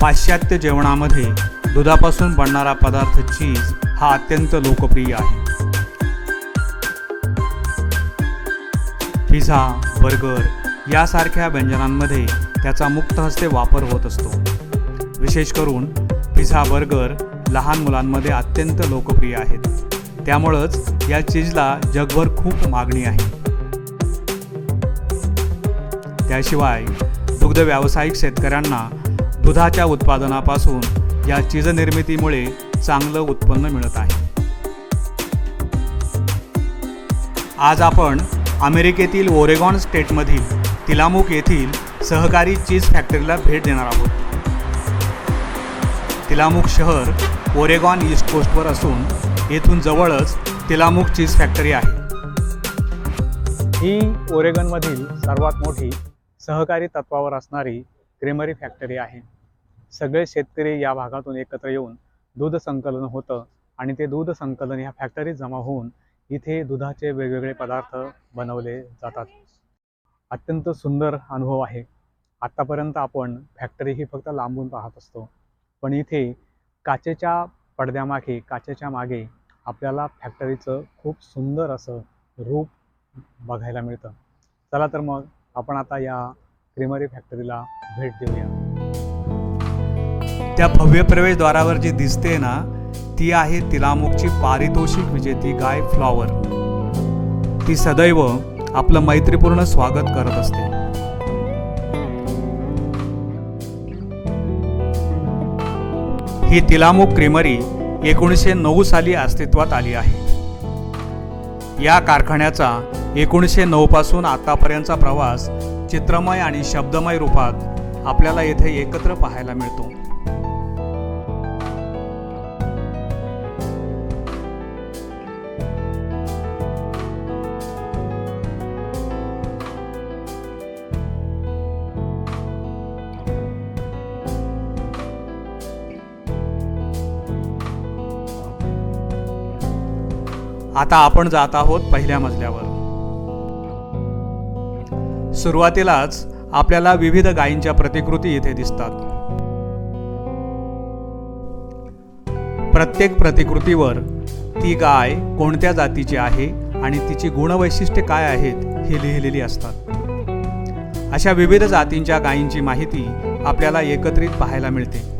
पाश्चात्य जेवणामध्ये दुधापासून बनणारा पदार्थ चीज हा अत्यंत लोकप्रिय आहे. पिझ्झा, बर्गर यासारख्या व्यंजनांमध्ये त्याचा मुक्तहस्ते वापर होत असतो. विशेष करून पिझ्झा, बर्गर लहान मुलांमध्ये अत्यंत लोकप्रिय आहेत. त्यामुळंच या चीजला जगभर खूप मागणी आहे. त्याशिवाय दुग्ध व्यावसायिक शेतकऱ्यांना दुधाच्या उत्पादनापासून या चीज निर्मितीमुळे चांगलं उत्पन्न मिळत आहे. आज आपण अमेरिकेतील ओरेगॉन स्टेटमधील तिलामुक येथील सहकारी चीज फॅक्टरीला भेट देणार आहोत. तिलामुक शहर ओरेगॉन ईस्ट कोस्टवर असून येथून जवळच तिलामुक चीज फॅक्टरी आहे. ही ओरेगॉनमधील सर्वात मोठी सहकारी तत्वावर असणारी क्रेमरी फॅक्टरी आहे. सगळे शेतकरी या भागातून एकत्र येऊन दूध संकलन होतं आणि ते दूध संकलन ह्या फॅक्टरीत जमा होऊन इथे दुधाचे वेगवेगळे पदार्थ बनवले जातात. अत्यंत सुंदर अनुभव आहे. आत्तापर्यंत आपण फॅक्टरी ही फक्त लांबून पाहत असतो, पण इथे काचेच्या पडद्यामागे, काचेच्या मागे आपल्याला फॅक्टरीचं खूप सुंदर असं रूप बघायला मिळतं. चला तर मग आपण आता या क्रेमरी फॅक्टरीला भेट देऊया. त्या भव्य प्रवेशद्वारावर जी दिसते ना, ती आहे तिलामुकची पारितोषिक विजेती गाय फ्लॉवर. ती सदैव आपलं मैत्रीपूर्ण स्वागत करत असते. ही तिलामुक क्रेमरी 1909 साली अस्तित्वात आली आहे. या कारखान्याचा 1909 पासून आतापर्यंतचा प्रवास चित्रमय आणि शब्दमय रूपात आपल्याला येथे एकत्र पाहायला मिळतो. आता आपण जात आहोत पहिल्या मजल्यावर. सुरुवातीलाच आपल्याला विविध गायींच्या प्रतिकृती इथे दिसतात. प्रत्येक प्रतिकृतीवर ती गाय कोणत्या जातीची आहे आणि तिची गुणवैशिष्ट्ये काय आहेत हे लिहिलेली असतात. अशा विविध जातींच्या गायींची माहिती आपल्याला एकत्रित पाहायला मिळते.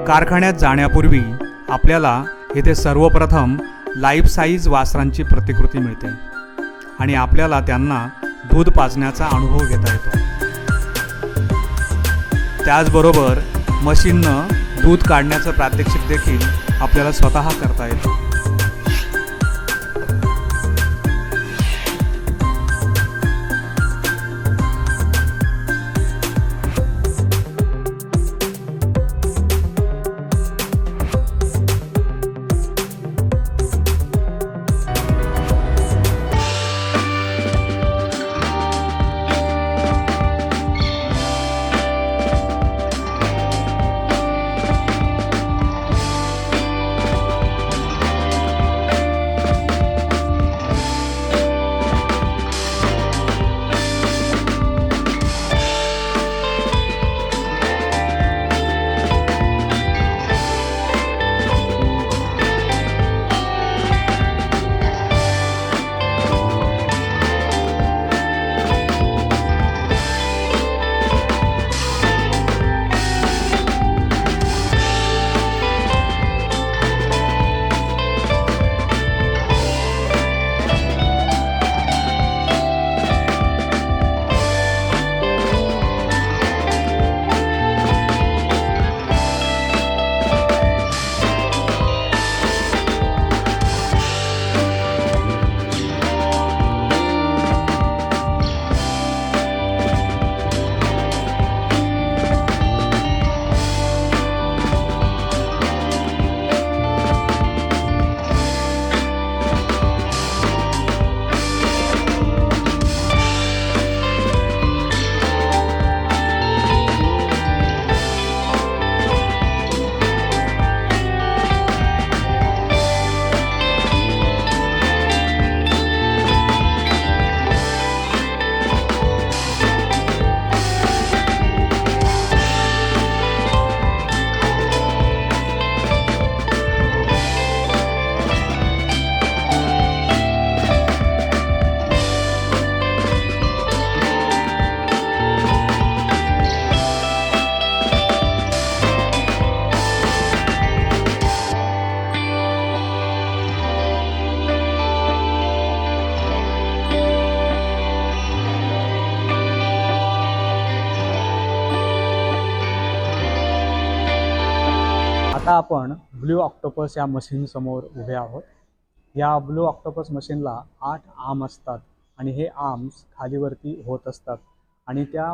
कारखान्यात जाण्यापूर्वी आपल्याला येथे सर्वप्रथम लाईफ साईज वासरांची प्रतिकृती मिळते आणि आपल्याला त्यांना दूध पाजण्याचा अनुभव घेता येतो. त्याचबरोबर मशीननं दूध काढण्याचं प्रात्यक्षिक देखील आपल्याला स्वतः करता येतं. आता आपण ब्ल्यू ऑक्टोपस या मशीन समोर उभे आहोत. या ब्ल्यू ऑक्टोपस मशीनला 8 आर्म असतात आणि हे आर्म्स खालीवरती होत असतात आणि त्या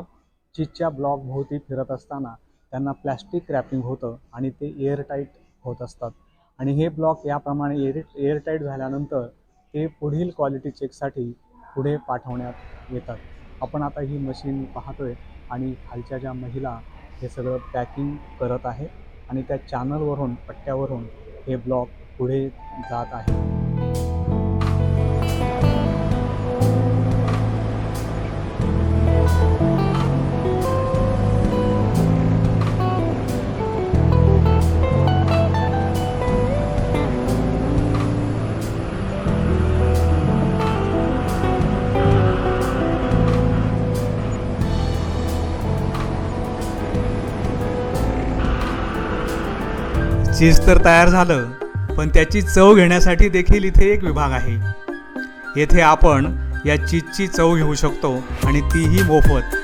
चीजच्या ब्लॉक भोवती फिरत असताना त्यांना प्लॅस्टिक रॅपिंग होतं आणि ते एअरटाईट होत असतात आणि हे ब्लॉक याप्रमाणे एअरटाईट झाल्यानंतर ते पुढील क्वालिटी चेकसाठी पुढे पाठवण्यात येतात. आपण आता ही मशीन पाहतोय आणि खालच्या ज्या महिला हे सगळं पॅकिंग करत आहे आणि त्या चॅनलवरून पट्ट्यावरून हे ब्लॉक पुढे जात आहे. चीज तर तयार झालं, पण त्याची चव घेण्यासाठी देखील इथे एक विभाग आहे. येथे आपण या चीजची चव घेऊ शकतो आणि तीही मोफत.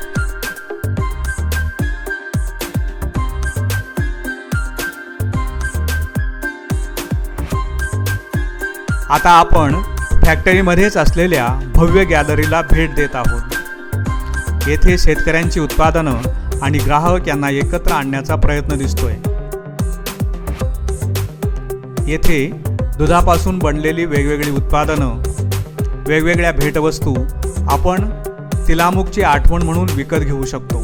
आता आपण फॅक्टरीमध्येच असलेल्या भव्य गॅलरीला भेट देत आहोत. येथे शेतकऱ्यांची उत्पादनं आणि ग्राहक यांना एकत्र आणण्याचा प्रयत्न दिसतोय. येथे दुधापासून बनलेली वेगवेगळी उत्पादनं, वेगवेगळ्या भेटवस्तू आपण तिलामुकची आठवण म्हणून विकत घेऊ शकतो.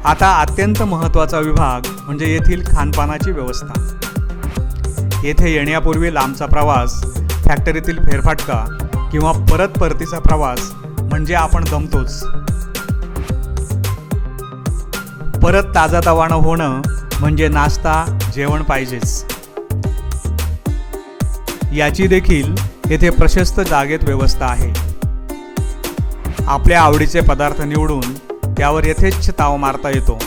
आता अत्यंत महत्त्वाचा विभाग म्हणजे येथील खानपानाची व्यवस्था. येथे येण्यापूर्वी लांबचा प्रवास, फॅक्टरीतील फेरफाटका किंवा परतीचा प्रवास म्हणजे आपण दमतोच. परत ताजातवानं होणं म्हणजे नाश्ता, जेवण पाहिजेच. याची देखील येथे प्रशस्त जागेत व्यवस्था आहे. आपल्या आवडीचे पदार्थ निवडून त्यावर यथेच्छ ताव मारता येतो.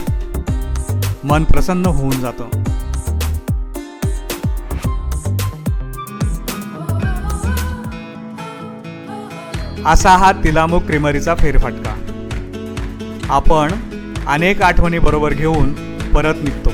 मन प्रसन्न होऊन जातं. असा हा तिलामुक क्रीमरीचा फेरफटका आपण अनेक आठवणी बरोबर घेऊन परत निघतो.